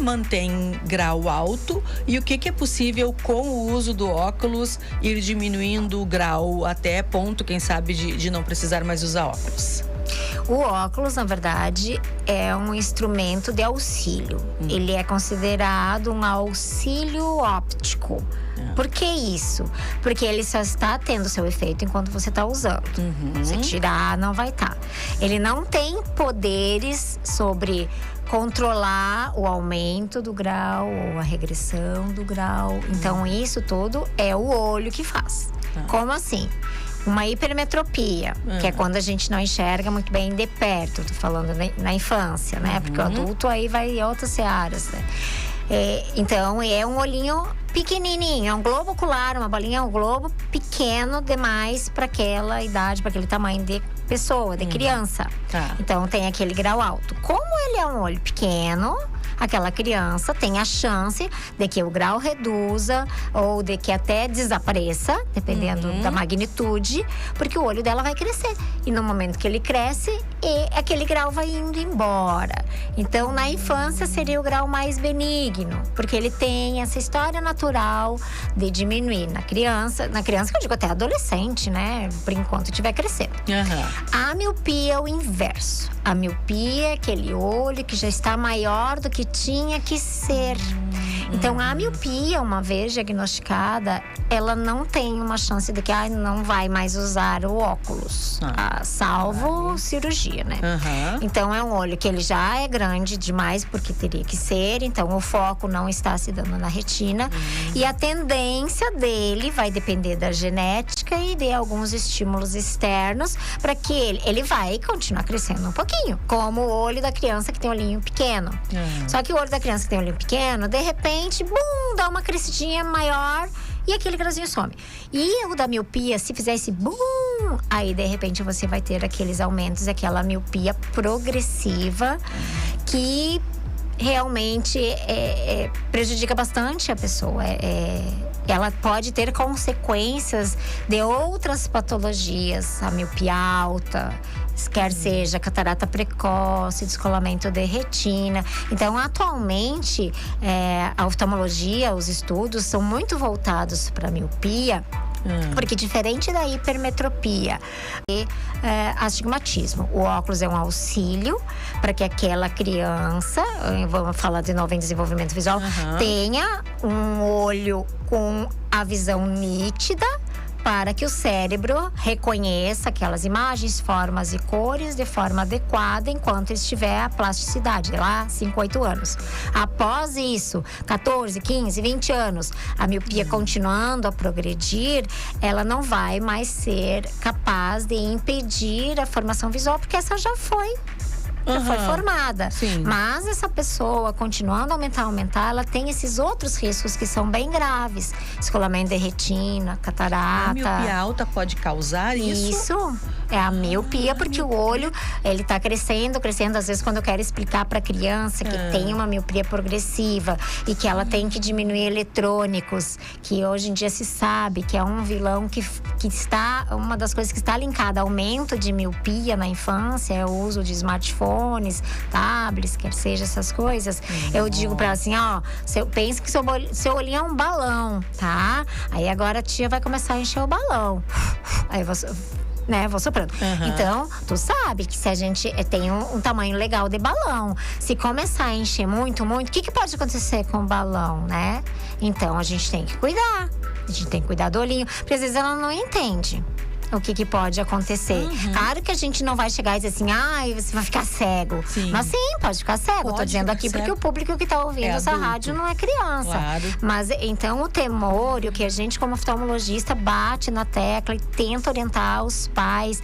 mantém grau alto e o que é possível com o uso do óculos ir diminuindo o grau até ponto, quem sabe, de não precisar mais usar óculos? O óculos, na verdade, é um instrumento de auxílio. Ele é considerado um auxílio óptico. Por que isso? Porque ele só está tendo seu efeito enquanto você está usando. Se tirar, não vai estar. Ele não tem poderes sobre controlar o aumento do grau ou a regressão do grau. Então, isso tudo é o olho que faz. Como assim? Uma hipermetropia, que é quando a gente não enxerga muito bem de perto. Tô falando na infância, né? Porque o adulto aí vai em outras searas, né? Então, é um olhinho pequenininho, é um globo ocular, uma bolinha, um globo pequeno demais para aquela idade, para aquele tamanho de pessoa, de criança. Então, tem aquele grau alto. Como ele é um olho pequeno, aquela criança tem a chance de que o grau reduza ou de que até desapareça, dependendo da magnitude, porque o olho dela vai crescer. E no momento que ele cresce, aquele grau vai indo embora. Então, na infância seria o grau mais benigno, porque ele tem essa história natural de diminuir na criança que eu digo até adolescente, né? Por enquanto estiver crescendo. A miopia é o inverso. A miopia é aquele olho que já está maior do que tinha que ser. Então, a miopia, uma vez diagnosticada, ela não tem uma chance de que não vai mais usar o óculos, salvo cirurgia, né? Então, é um olho que ele já é grande demais, porque teria que ser. Então, o foco não está se dando na retina. E a tendência dele vai depender da genética e de alguns estímulos externos, para que ele vai continuar crescendo um pouquinho. Como o olho da criança que tem um olhinho pequeno. Só que o olho da criança que tem um olhinho pequeno, de repente, dá uma crescidinha maior e aquele grauzinho some. E o da miopia, se fizer esse aí de repente você vai ter aqueles aumentos, aquela miopia progressiva que realmente prejudica bastante a pessoa. Ela pode ter consequências de outras patologias, a miopia alta, quer seja catarata precoce, descolamento de retina. Então, atualmente, a oftalmologia, os estudos são muito voltados para a miopia, porque diferente da hipermetropia e astigmatismo, o óculos é um auxílio para que aquela criança, vamos falar de novo em desenvolvimento visual, tenha um olho com a visão nítida, para que o cérebro reconheça aquelas imagens, formas e cores de forma adequada enquanto estiver a plasticidade, lá 5, 8 anos. Após isso, 14, 15, 20 anos, a miopia continuando a progredir, ela não vai mais ser capaz de impedir a formação visual, porque essa já foi formada. Mas essa pessoa, continuando a aumentar, ela tem esses outros riscos que são bem graves. Descolamento de retina, catarata. A miopia alta pode causar isso? Isso. É a miopia, porque o olho, ele tá crescendo. Às vezes, quando eu quero explicar pra criança que tem uma miopia progressiva e que ela tem que diminuir eletrônicos, que hoje em dia se sabe que é um vilão que está, uma das coisas que está linkada ao aumento de miopia na infância, é o uso de smartphones, tablets, quer seja essas coisas. Eu digo pra ela assim, pensa que seu olhinho é um balão, tá? Aí agora a tia vai começar a encher o balão. Aí você... vou soprando. Então, tu sabe que se a gente tem um tamanho legal de balão, se começar a encher muito, o que pode acontecer com o balão, né? Então, a gente tem que cuidar. A gente tem que cuidar do olhinho, porque às vezes ela não entende o que pode acontecer. Claro que a gente não vai chegar e dizer assim, você vai ficar cego. Mas sim, pode ficar cego. Tô dizendo aqui porque o público que tá ouvindo essa rádio não é criança. Mas então o temor, e o que a gente como oftalmologista bate na tecla e tenta orientar os pais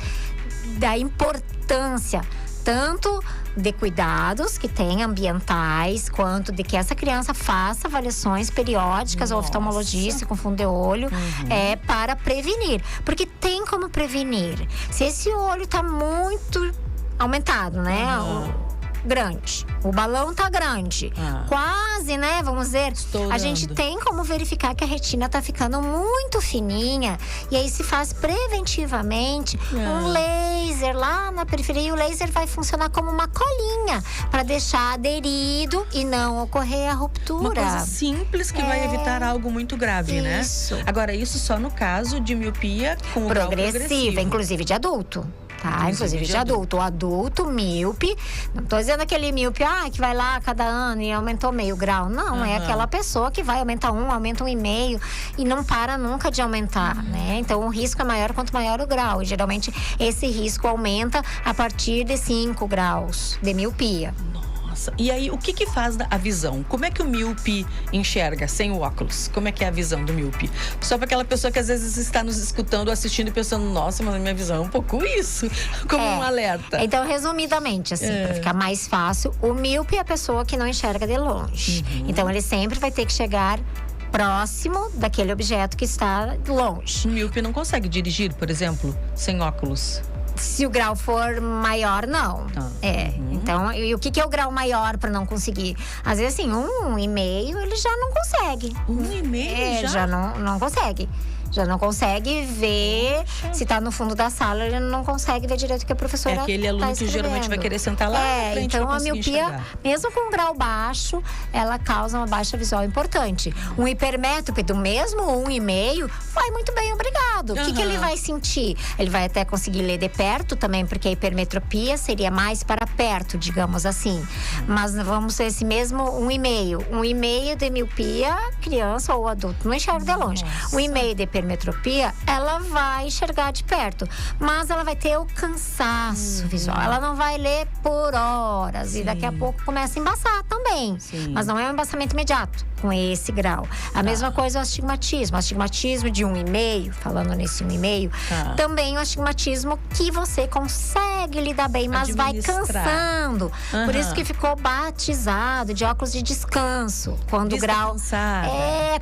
da importância tanto de cuidados que tem ambientais, quanto de que essa criança faça avaliações periódicas ao oftalmologista com fundo de olho, para prevenir. Porque tem como prevenir. Se esse olho tá muito aumentado, né? grande. O balão tá grande. Quase, né? Vamos dizer. Estourando. A gente tem como verificar que a retina tá ficando muito fininha. E aí se faz preventivamente um laser lá na periferia. E o laser vai funcionar como uma colinha para deixar aderido e não ocorrer a ruptura. Uma coisa simples que vai evitar algo muito grave, né? Agora, isso só no caso de miopia com o grau progressivo. Inclusive de adulto. Tá, inclusive de adulto. O adulto míope, não tô dizendo aquele míope, que vai lá cada ano e aumentou meio grau. Não, é aquela pessoa que vai aumentar aumenta 1,5 e não para nunca de aumentar, né? Então o risco é maior quanto maior o grau. E geralmente esse risco aumenta a partir de 5 graus de miopia. Nossa, e aí o que faz a visão? Como é que o míope enxerga sem o óculos? Como é que é a visão do míope? Só para aquela pessoa que às vezes está nos escutando, assistindo e pensando, nossa, mas a minha visão é um pouco isso, como um alerta. Então, resumidamente, assim, para ficar mais fácil, o míope é a pessoa que não enxerga de longe. Então, ele sempre vai ter que chegar próximo daquele objeto que está longe. O míope não consegue dirigir, por exemplo, sem óculos? Se o grau for maior, não. Então, e o que é o grau maior para não conseguir? Às vezes, assim, 1,5 ele já não consegue. 1,5 já não consegue. Já não consegue ver. Se tá no fundo da sala, ele não consegue ver direito o que a professora tá aquele aluno que geralmente vai querer sentar lá na frente. Então a miopia, mesmo com grau baixo, ela causa uma baixa visual importante. Um hipermétrope do mesmo 1,5 vai muito bem, obrigado. O que ele vai sentir? Ele vai até conseguir ler de perto também, porque a hipermetropia seria mais para perto, digamos assim. Mas vamos ter esse mesmo 1,5. 1,5 de miopia, criança ou adulto não enxerga de longe. 1,5 de hipermetropia, ela vai enxergar de perto, mas ela vai ter o cansaço visual. Ela não vai ler por horas e daqui a pouco começa a embaçar também. Mas não é um embaçamento imediato com esse grau. A mesma coisa é o astigmatismo. O astigmatismo de 1,5, falando nesse 1,5, também é um astigmatismo que você consegue lidar bem, mas vai cansando. Por isso que ficou batizado de óculos de descanso. Quando o grau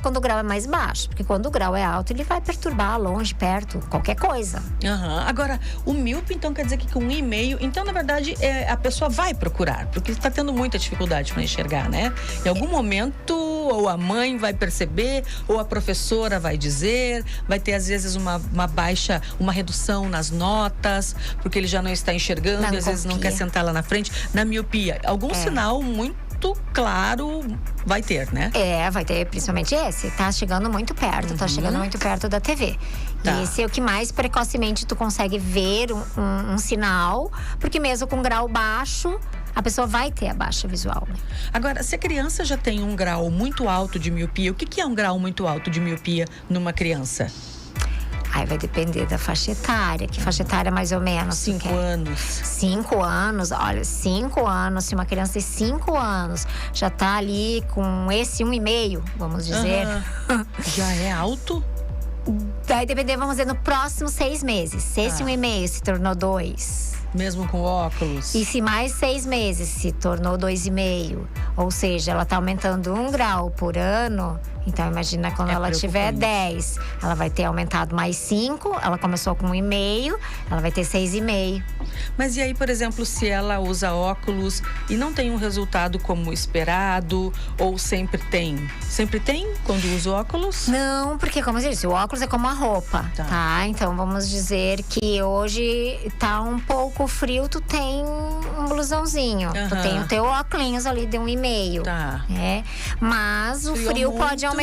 quando o grau é mais baixo, porque quando o grau é alto, ele vai perturbar longe, perto, qualquer coisa. Agora, o míope, então, quer dizer que com 1,5, então, na verdade, a pessoa vai procurar, porque está tendo muita dificuldade para enxergar, né? Em algum momento, ou a mãe vai perceber, ou a professora vai dizer, vai ter, às vezes, uma baixa, uma redução nas notas, porque ele já não está enxergando, e às vezes não quer sentar lá na frente. Na miopia, algum sinal muito claro vai ter, né? Vai ter, principalmente esse. Tá chegando muito perto, tá chegando muito perto da TV. E esse é o que mais precocemente tu consegue ver um sinal, porque mesmo com grau baixo, a pessoa vai ter a baixa visual, né? Agora, se a criança já tem um grau muito alto de miopia, o que é um grau muito alto de miopia numa criança? Aí vai depender da faixa etária. Que faixa etária mais ou menos? 5 anos. 5 anos, olha, 5 anos. Se uma criança de 5 anos já tá ali com esse 1,5, vamos dizer. Já é alto? Vai depender, vamos dizer, no próximo 6 meses. Se esse 1,5 se tornou 2. Mesmo com óculos? E se mais 6 meses se tornou 2,5, ou seja, ela tá aumentando 1 grau por ano. Então, imagina quando ela tiver 10, ela vai ter aumentado mais 5. Ela começou com 1,5, ela vai ter 6,5. Mas e aí, por exemplo, se ela usa óculos e não tem um resultado como esperado, ou sempre tem? Sempre tem quando usa óculos? Não, porque como eu disse, o óculos é como a roupa, tá? Então, vamos dizer que hoje tá um pouco frio, tu tem um blusãozinho. Tu tem o teu óculos ali de 1,5. Mas o frio pode aumentar.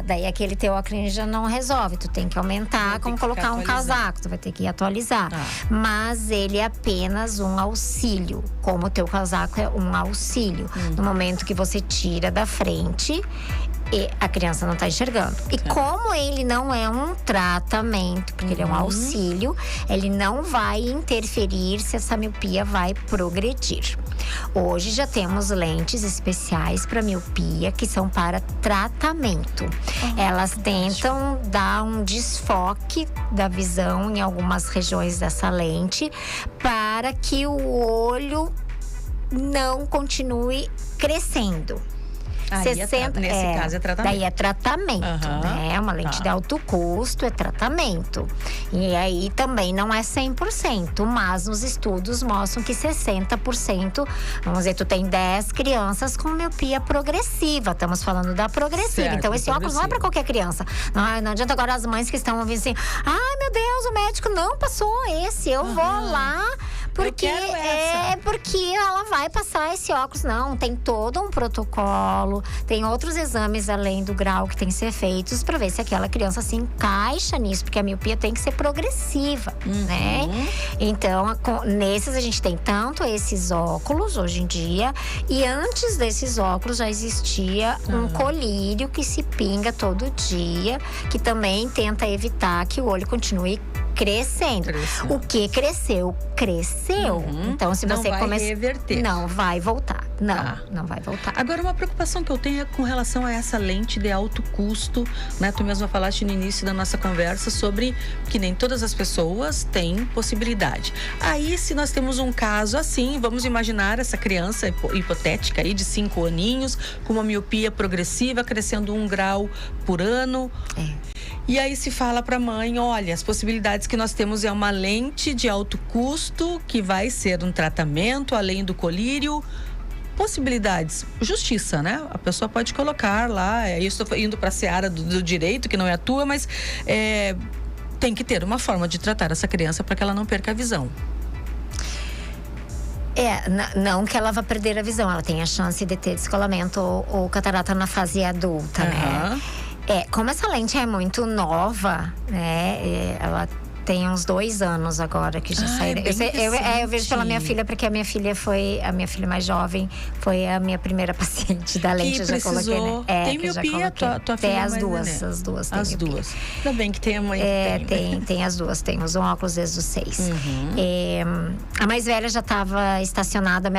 Daí aquele teu óculos já não resolve. Tu tem que aumentar, como colocar um casaco. Tu vai ter que atualizar. Mas ele é apenas um auxílio. Como o teu casaco é um auxílio. No momento que você tira da frente, e a criança não está enxergando. E como ele não é um tratamento, porque ele é um auxílio, ele não vai interferir se essa miopia vai progredir. Hoje já temos lentes especiais para miopia que são para tratamento. Elas tentam dar um desfoque da visão em algumas regiões dessa lente para que o olho não continue crescendo. Nesse caso é tratamento. Daí é tratamento, né? É uma lente de alto custo, é tratamento. E aí também não é 100%, mas os estudos mostram que 60%, vamos dizer, tu tem 10 crianças com miopia progressiva. Estamos falando da progressiva. Então esse óculos não é para qualquer criança. Não adianta agora as mães que estão ouvindo assim: ai meu Deus, o médico não passou esse, eu vou lá. Porque ela vai passar esse óculos. Não, tem todo um protocolo, tem outros exames além do grau que tem que ser feitos para ver se aquela criança se encaixa nisso, porque a miopia tem que ser progressiva, né? Então, nesses a gente tem tanto esses óculos hoje em dia, e antes desses óculos já existia um colírio que se pinga todo dia, que também tenta evitar que o olho continue crescendo. O que cresceu? Então, se você começar, reverter. Não vai voltar. Não vai voltar. Agora, uma preocupação que eu tenho é com relação a essa lente de alto custo, né? Tu mesma falaste no início da nossa conversa sobre que nem todas as pessoas têm possibilidade. Aí, se nós temos um caso assim, vamos imaginar essa criança hipotética aí de 5 aninhos, com uma miopia progressiva, crescendo 1 grau por ano. E aí se fala para a mãe: olha, as possibilidades que nós temos é uma lente de alto custo, que vai ser um tratamento, além do colírio. Possibilidades, justiça, né? A pessoa pode colocar lá, eu estou indo para a seara do direito, que não é a tua, mas tem que ter uma forma de tratar essa criança para que ela não perca a visão. Não que ela vá perder a visão, ela tem a chance de ter descolamento ou catarata na fase adulta, né? Como essa lente é muito nova, né? Ela tem uns 2 anos agora que já saiu. Eu vejo pela minha filha, porque a minha filha mais jovem, foi a minha primeira paciente da lente. Que eu já coloquei, né? Tem miopia, tua filha? Tem as duas. As duas. Ainda bem que tem a mãe que tem as duas. Tem os óculos desde os 6. A mais velha já estava estacionada, a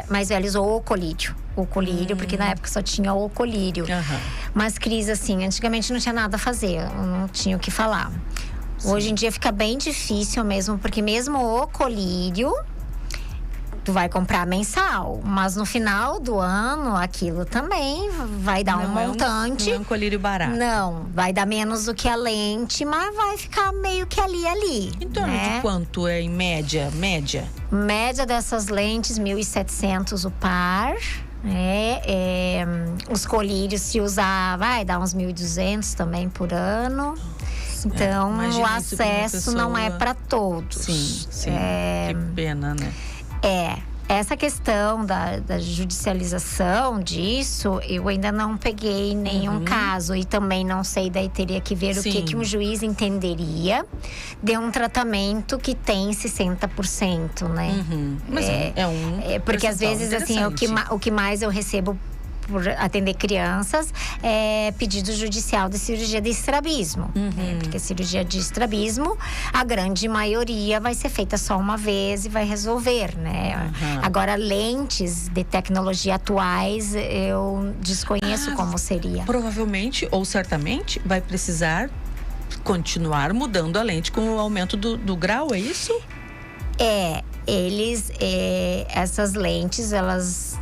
mais velha usou o colírio. Porque na época só tinha o colírio. Mas, Cris, assim, antigamente não tinha nada a fazer, não tinha o que falar. Hoje em dia fica bem difícil mesmo, porque mesmo o colírio, tu vai comprar mensal, mas no final do ano aquilo também vai dar um montante. Não é um colírio barato. Não, vai dar menos do que a lente, mas vai ficar meio que ali. Em torno de quanto é em média? Média dessas lentes, 1.700 o par. Os colírios, se usar, vai dar uns 1.200 também por ano. Então, o acesso não é para todos. Sim. Que pena, né? Essa questão da judicialização disso, eu ainda não peguei nenhum caso. E também não sei, daí teria que ver o que um juiz entenderia de um tratamento que tem 60%, né? Mas porque às vezes, assim, o que mais eu recebo por atender crianças é pedido judicial de cirurgia de estrabismo, né? Porque cirurgia de estrabismo, a grande maioria vai ser feita só uma vez e vai resolver, né? Agora, lentes de tecnologia atuais, eu desconheço como seria. Provavelmente, ou certamente, vai precisar continuar mudando a lente com o aumento do grau, é isso? Essas lentes, elas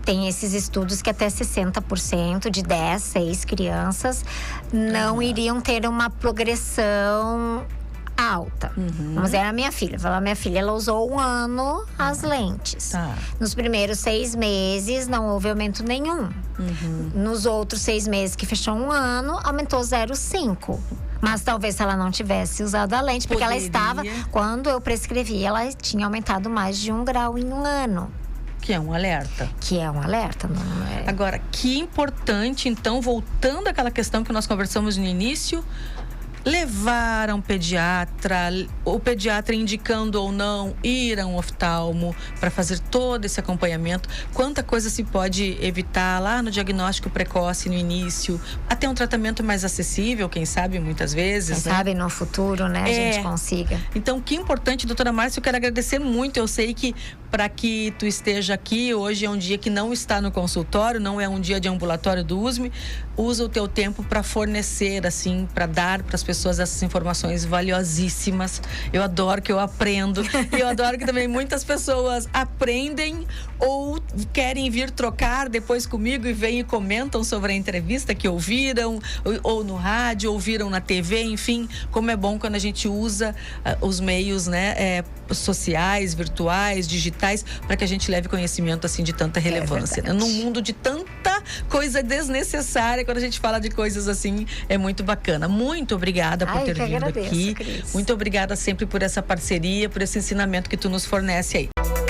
tem esses estudos que até 60% de 6 crianças não iriam ter uma progressão alta. Vamos dizer, a minha filha. Ela usou 1 ano as lentes. Nos primeiros 6 meses, não houve aumento nenhum. Nos outros 6 meses que fechou 1 ano, aumentou 0,5. Mas talvez se ela não tivesse usado a lente, porque ela estava, quando eu prescrevi, ela tinha aumentado mais de 1 grau em 1 ano. Que é um alerta. Não é? Agora, que importante, então, voltando àquela questão que nós conversamos no início, levar a um pediatra, o pediatra indicando ou não ir a um oftalmo para fazer todo esse acompanhamento. Quanta coisa se pode evitar lá no diagnóstico precoce, no início, até um tratamento mais acessível, quem sabe, muitas vezes. Quem sabe no futuro, né, a gente consiga. Então, que importante, doutora Márcia, eu quero agradecer muito. Eu sei que para que tu esteja aqui, hoje é um dia que não está no consultório, não é um dia de ambulatório do USME, usa o teu tempo para fornecer, assim, para dar para as pessoas pessoas essas informações valiosíssimas. Eu adoro que eu aprendo e eu adoro que também muitas pessoas aprendem ou querem vir trocar depois comigo e vêm e comentam sobre a entrevista que ouviram, ou no rádio, ouviram na TV, enfim, como é bom quando a gente usa os meios, né, sociais, virtuais, digitais, para que a gente leve conhecimento assim de tanta relevância. Num mundo de tanta coisa desnecessária, quando a gente fala de coisas assim, é muito bacana. Muito obrigada por ter vindo aqui. Cris. Muito obrigada sempre por essa parceria, por esse ensinamento que tu nos fornece aí.